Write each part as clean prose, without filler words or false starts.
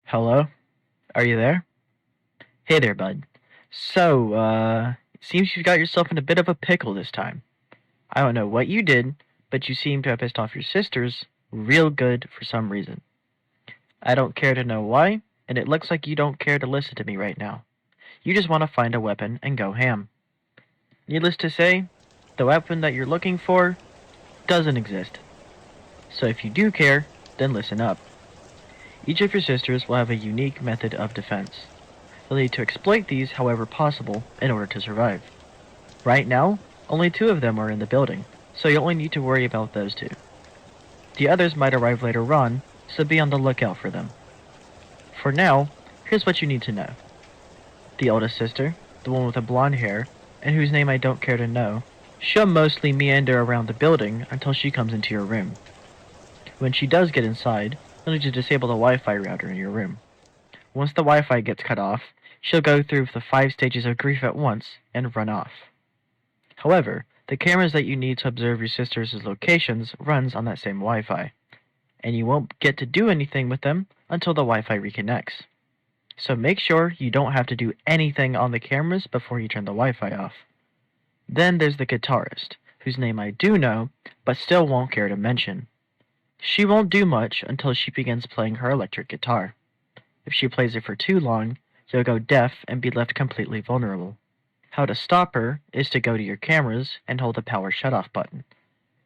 Hello? Are you there? Hey there, bud. It seems you've got yourself in a bit of a pickle this time. I don't know what you did, but you seem to have pissed off your sisters real good for some reason. I don't care to know why, and it looks like you don't care to listen to me right now. You just want to find a weapon and go ham. Needless to say, the weapon that you're looking for doesn't exist. So if you do care, then listen up. Each of your sisters will have a unique method of defense. You'll need to exploit these however possible in order to survive. Right now, only two of them are in the building, so you only need to worry about those two. The others might arrive later on, so be on the lookout for them. For now, here's what you need to know. The oldest sister, the one with the blonde hair, and whose name I don't care to know, she'll mostly meander around the building until she comes into your room. When she does get inside, you'll need to disable the Wi-Fi router in your room. Once the Wi-Fi gets cut off, she'll go through the 5 stages of grief at once and run off. However, the cameras that you need to observe your sisters' locations runs on that same Wi-Fi, and you won't get to do anything with them until the Wi-Fi reconnects. So make sure you don't have to do anything on the cameras before you turn the Wi-Fi off. Then there's the guitarist, whose name I do know, but still won't care to mention. She won't do much until she begins playing her electric guitar. If she plays it for too long, you'll go deaf and be left completely vulnerable. How to stop her is to go to your cameras and hold the power shutoff button.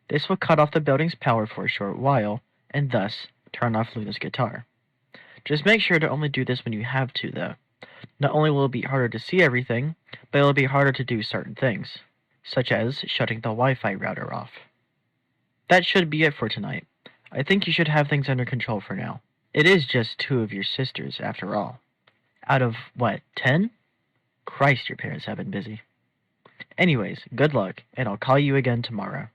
This will cut off the building's power for a short while, and thus turn off Luna's guitar. Just make sure to only do this when you have to, though. Not only will it be harder to see everything, but it'll be harder to do certain things, such as shutting the Wi-Fi router off. That should be it for tonight. I think you should have things under control for now. It is just two of your sisters, after all. Out of, 10? Christ, your parents have been busy. Anyways, good luck, and I'll call you again tomorrow.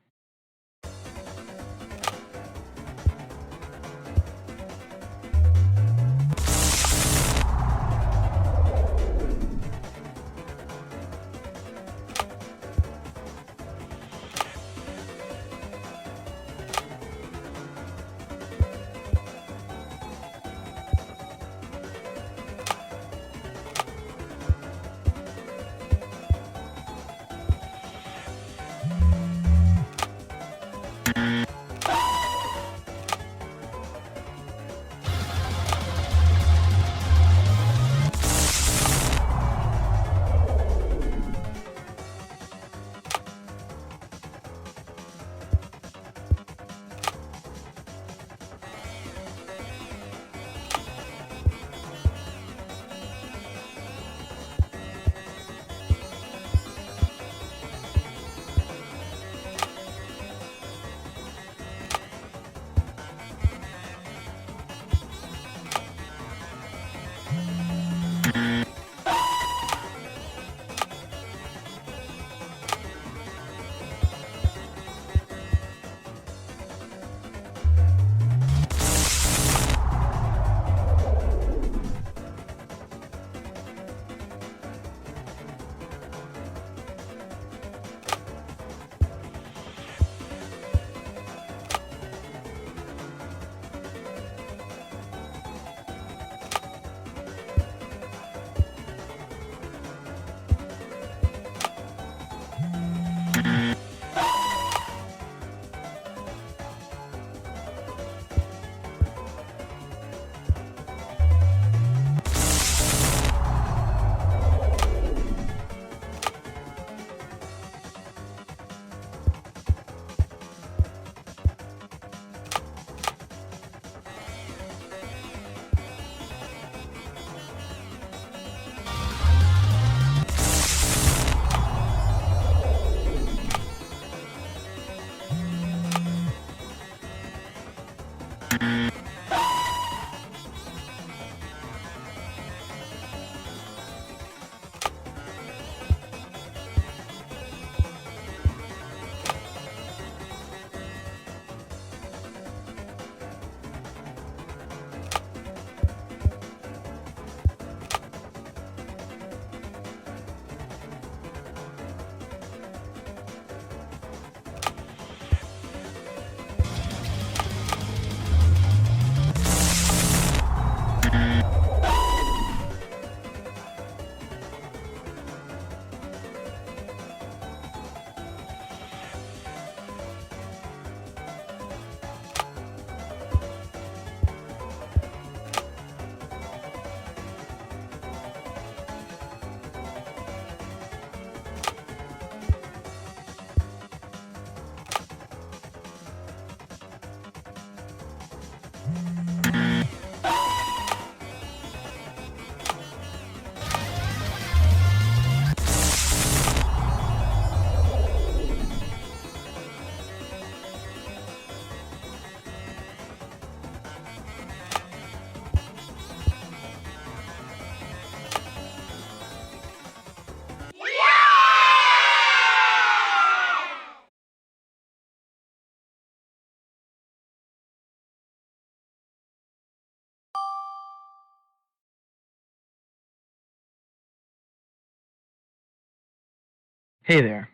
Hey there.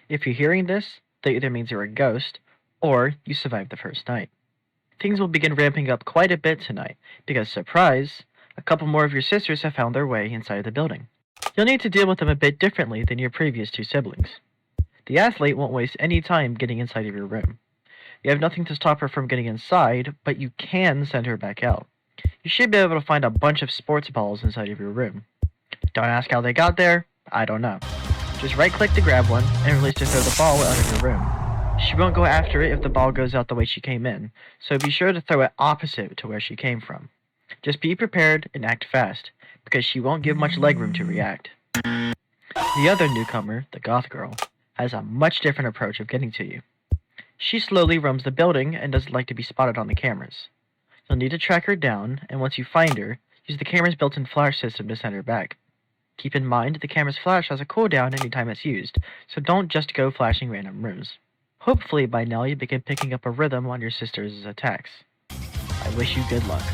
If you're hearing this, that either means you're a ghost, or you survived the first night. Things will begin ramping up quite a bit tonight, because surprise, a couple more of your sisters have found their way inside the building. You'll need to deal with them a bit differently than your previous two siblings. The athlete won't waste any time getting inside of your room. You have nothing to stop her from getting inside, but you can send her back out. You should be able to find a bunch of sports balls inside of your room. Don't ask how they got there, I don't know. Just right click to grab one and release to throw the ball out of your room. She won't go after it if the ball goes out the way she came in, so be sure to throw it opposite to where she came from. Just be prepared and act fast, because she won't give much legroom to react. The other newcomer, the goth girl, has a much different approach of getting to you. She slowly roams the building and doesn't like to be spotted on the cameras. You'll need to track her down, and once you find her, use the camera's built-in flash system to send her back. Keep in mind the camera's flash has a cooldown anytime it's used, so don't just go flashing random rooms. Hopefully by now you begin picking up a rhythm on your sister's attacks. I wish you good luck.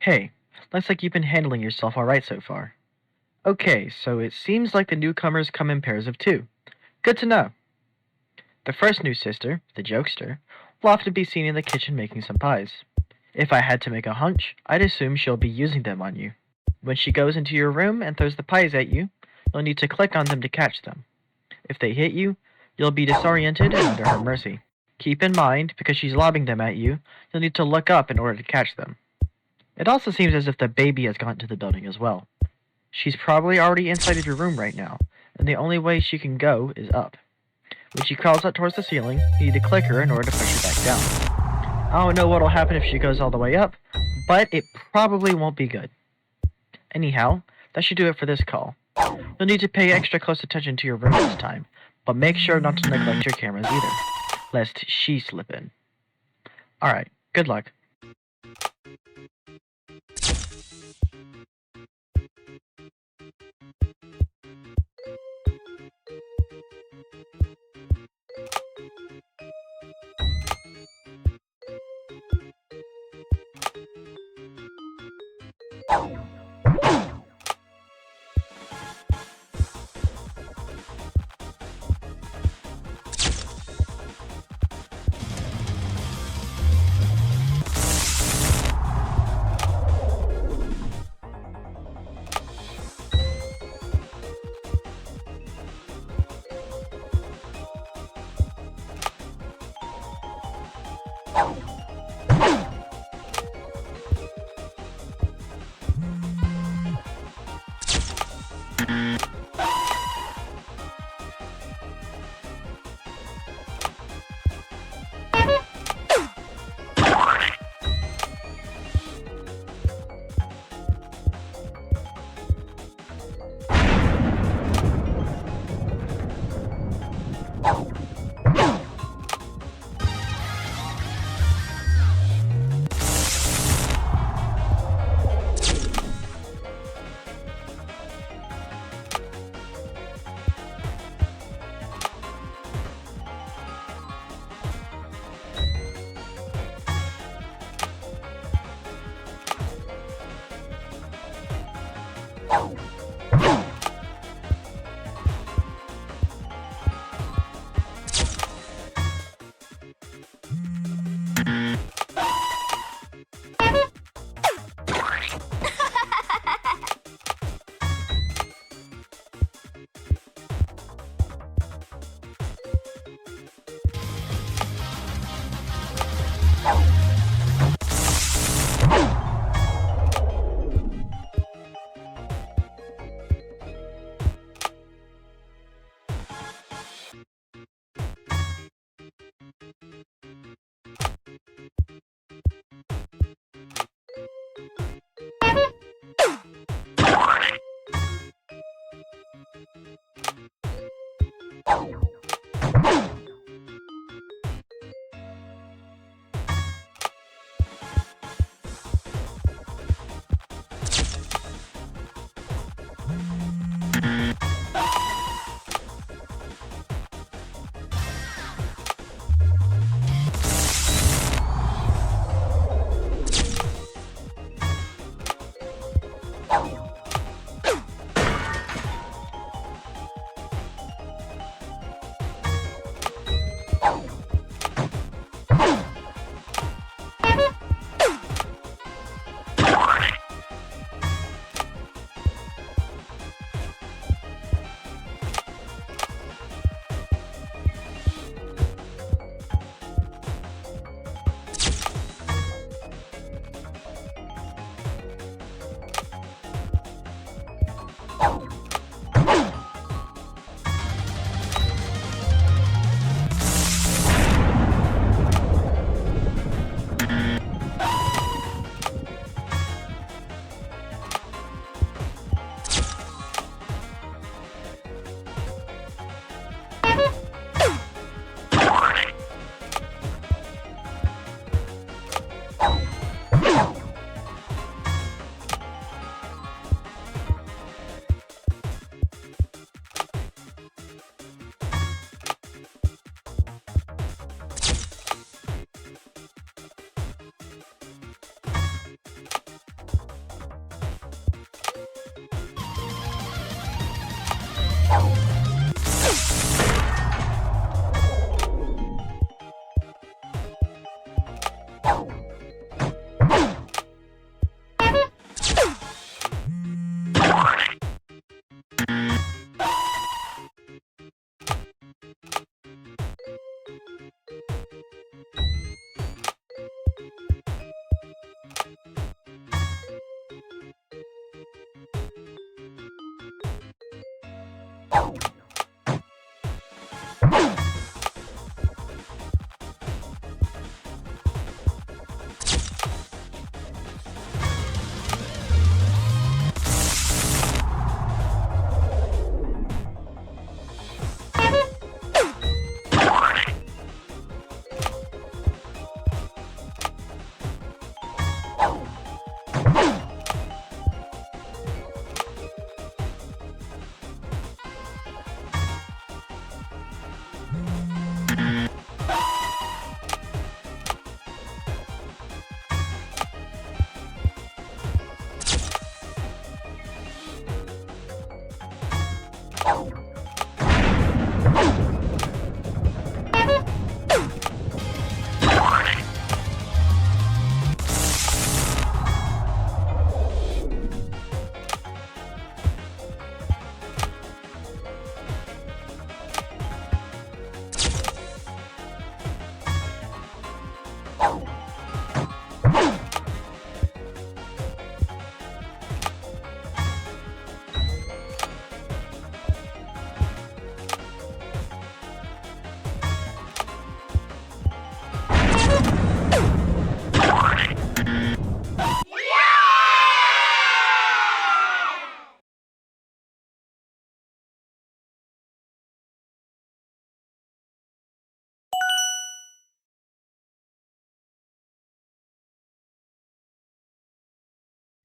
Hey, looks like you've been handling yourself alright so far. Okay, so it seems like the newcomers come in pairs of two. Good to know. The first new sister, the jokester, will often be seen in the kitchen making some pies. If I had to make a hunch, I'd assume she'll be using them on you. When she goes into your room and throws the pies at you, you'll need to click on them to catch them. If they hit you, you'll be disoriented and under her mercy. Keep in mind, because she's lobbing them at you, you'll need to look up in order to catch them. It also seems as if the baby has gotten to the building as well. She's probably already inside of your room right now, and the only way she can go is up. When she crawls up towards the ceiling, you need to click her in order to push her back down. I don't know what'll happen if she goes all the way up, but it probably won't be good. Anyhow, that should do it for this call. You'll need to pay extra close attention to your room this time, but make sure not to neglect your cameras either, lest she slip in. Alright, good luck.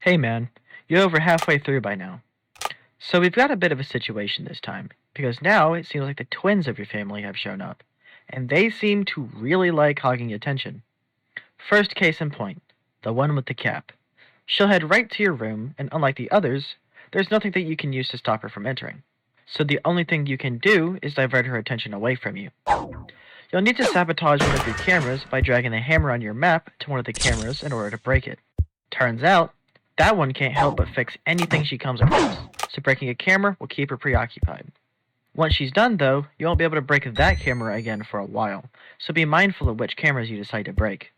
Hey man, you're over halfway through by now. So we've got a bit of a situation this time, because now it seems like the twins of your family have shown up, and they seem to really like hogging attention. First case in point, the one with the cap. She'll head right to your room, and unlike the others, there's nothing that you can use to stop her from entering. So the only thing you can do is divert her attention away from you. You'll need to sabotage one of your cameras by dragging the hammer on your map to one of the cameras in order to break it. Turns out, that one can't help but fix anything she comes across, so breaking a camera will keep her preoccupied. Once she's done though, you won't be able to break that camera again for a while, so be mindful of which cameras you decide to break.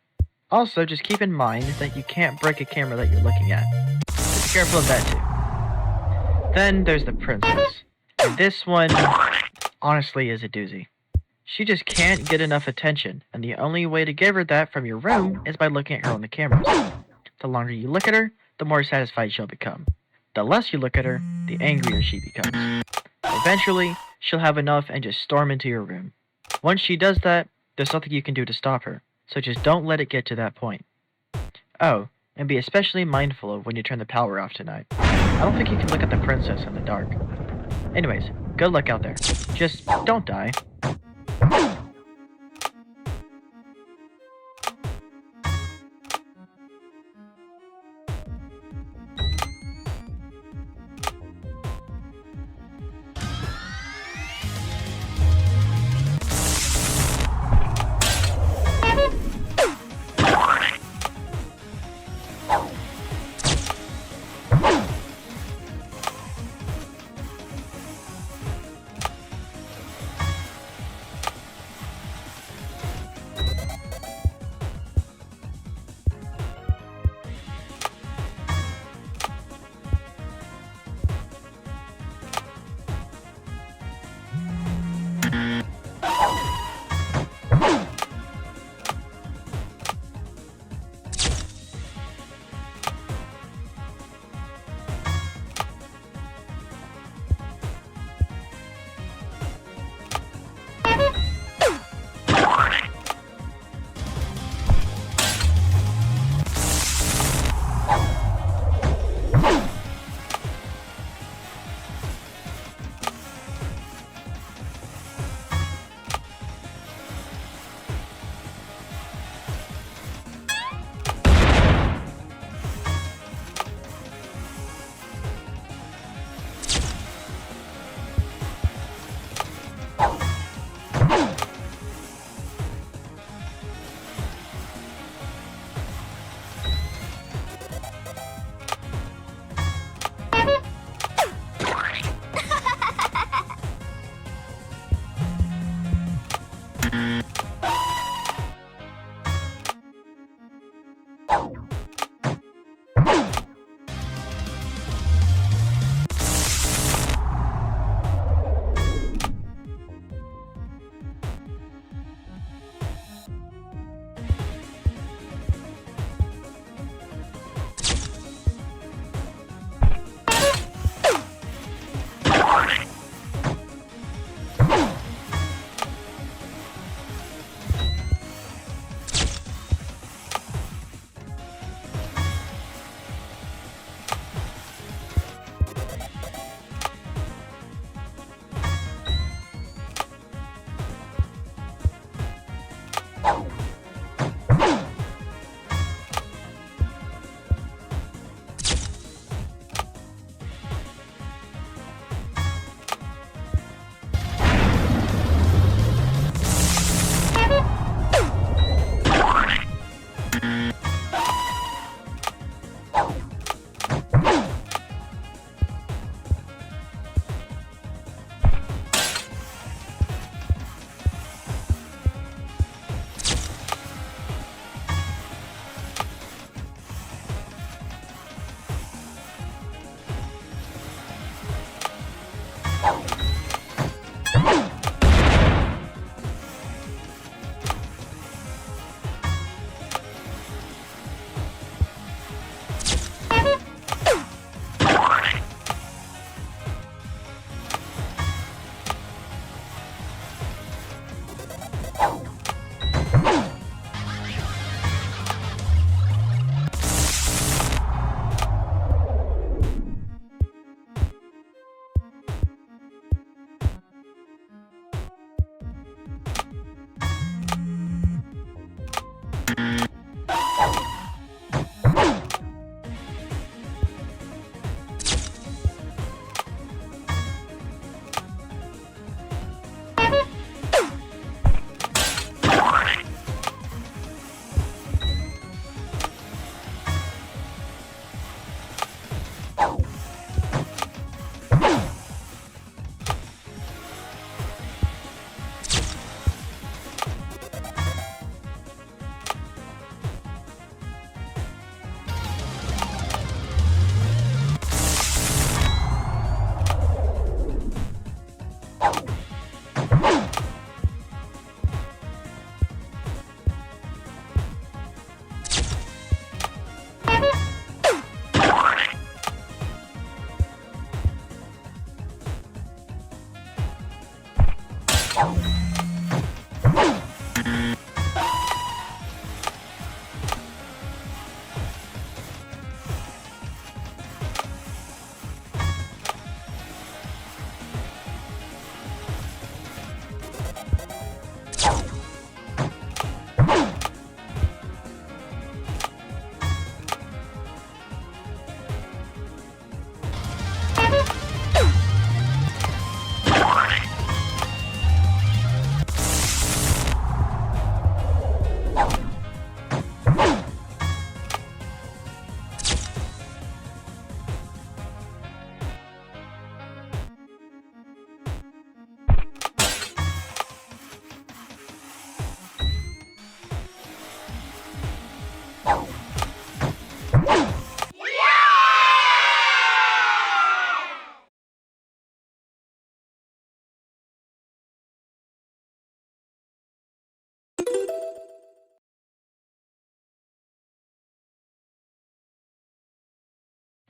Also, just keep in mind that you can't break a camera that you're looking at. So be careful of that too. Then there's the princess. And this one, honestly, is a doozy. She just can't get enough attention, and the only way to give her that from your room is by looking at her on the cameras. The longer you look at her, the more satisfied she'll become. The less you look at her, the angrier she becomes. Eventually, she'll have enough and just storm into your room. Once she does that, there's nothing you can do to stop her, so just don't let it get to that point. Oh, and be especially mindful of when you turn the power off tonight. I don't think you can look at the princess in the dark. Anyways, good luck out there. Just don't die.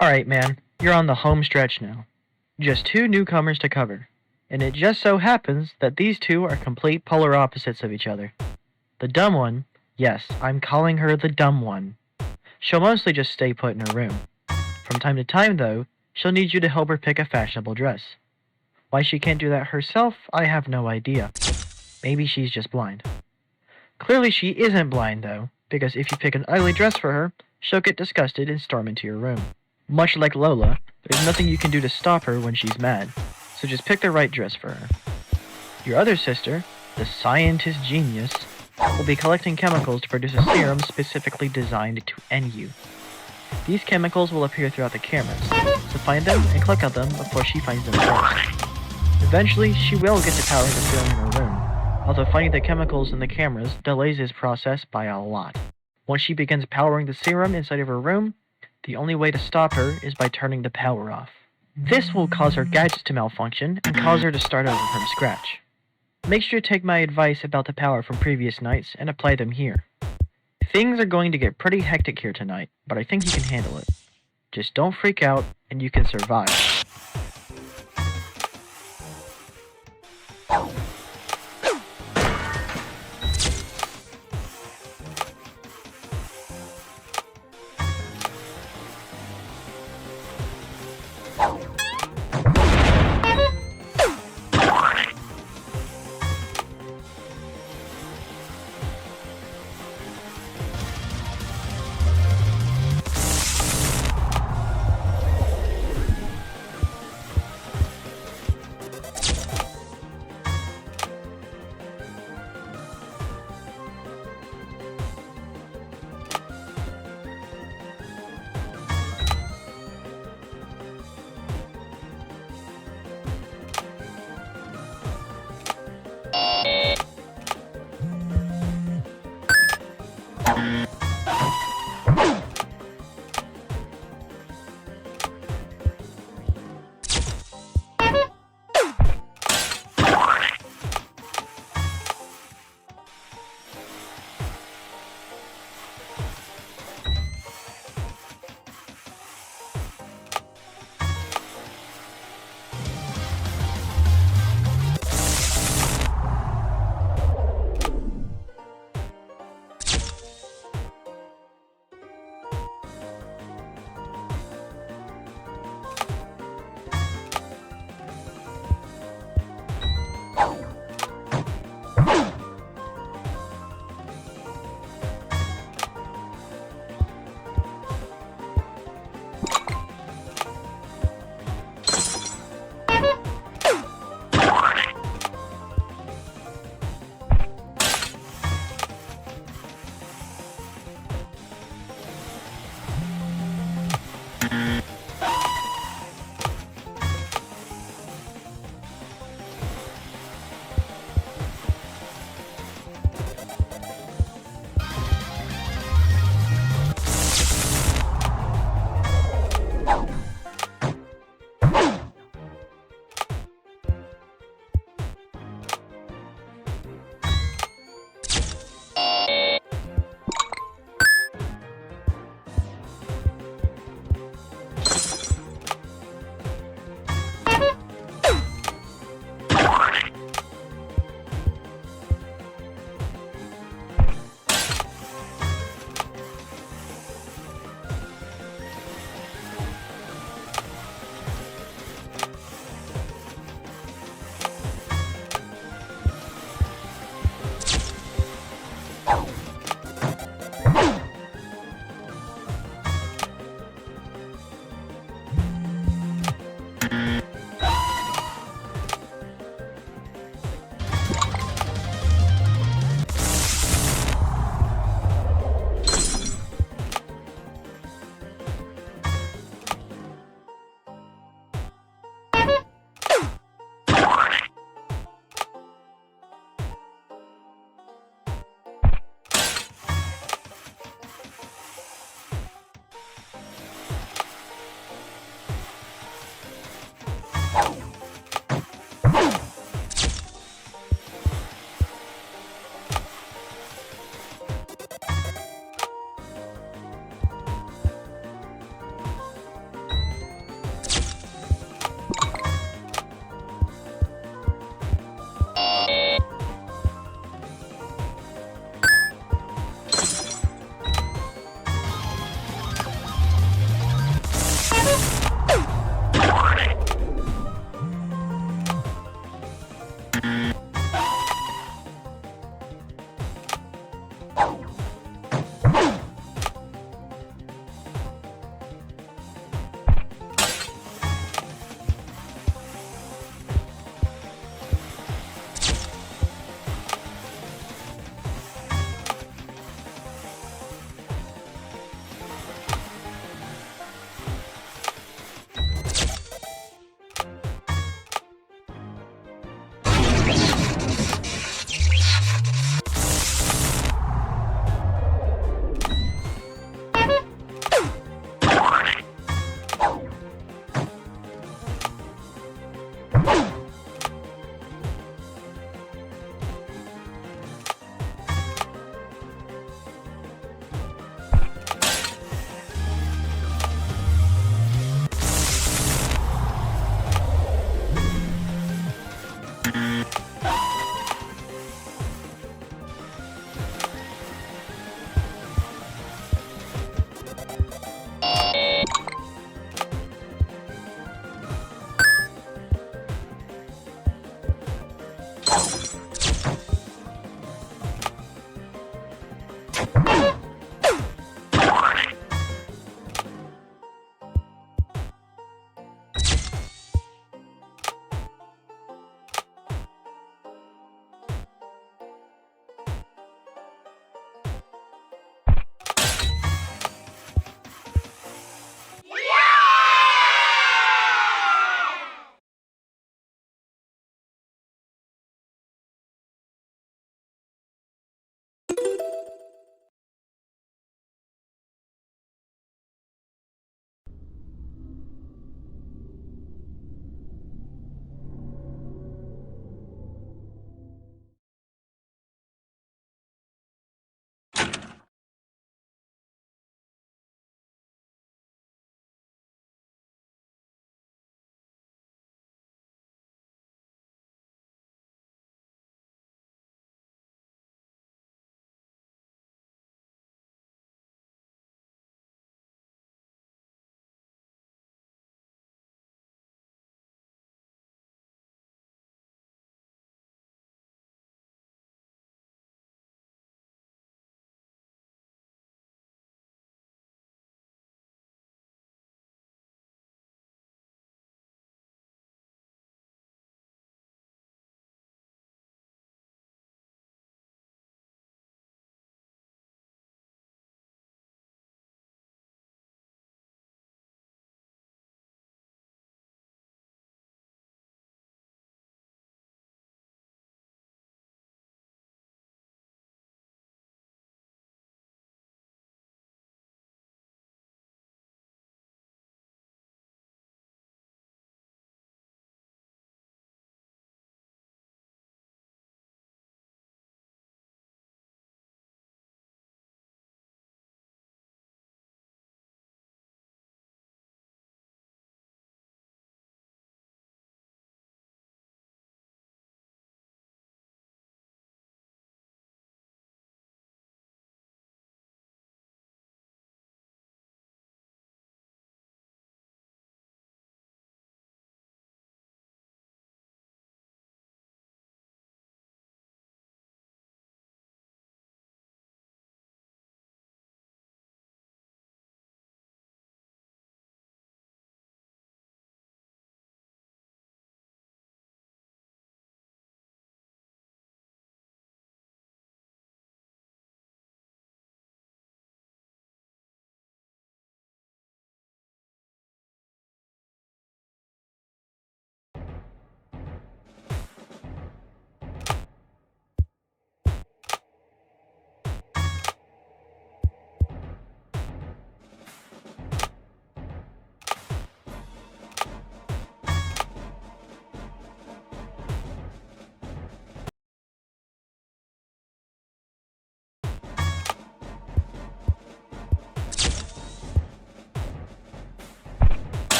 Alright, man, you're on the home stretch now. Just 2 newcomers to cover. And it just so happens that these 2 are complete polar opposites of each other. The dumb one, yes, I'm calling her the dumb one. She'll mostly just stay put in her room. From time to time, though, she'll need you to help her pick a fashionable dress. Why she can't do that herself, I have no idea. Maybe she's just blind. Clearly she isn't blind, though, because if you pick an ugly dress for her, she'll get disgusted and storm into your room. Much like Lola, there's nothing you can do to stop her when she's mad, so just pick the right dress for her. Your other sister, the scientist genius, will be collecting chemicals to produce a serum specifically designed to end you. These chemicals will appear throughout the cameras, so find them and click on them before she finds them first. Eventually, she will get to powering the serum in her room, although finding the chemicals in the cameras delays this process by a lot. Once she begins powering the serum inside of her room, the only way to stop her is by turning the power off. This will cause her gadgets to malfunction and cause her to start over from scratch. Make sure to take my advice about the power from previous nights and apply them here. Things are going to get pretty hectic here tonight, but I think you can handle it. Just don't freak out, and you can survive.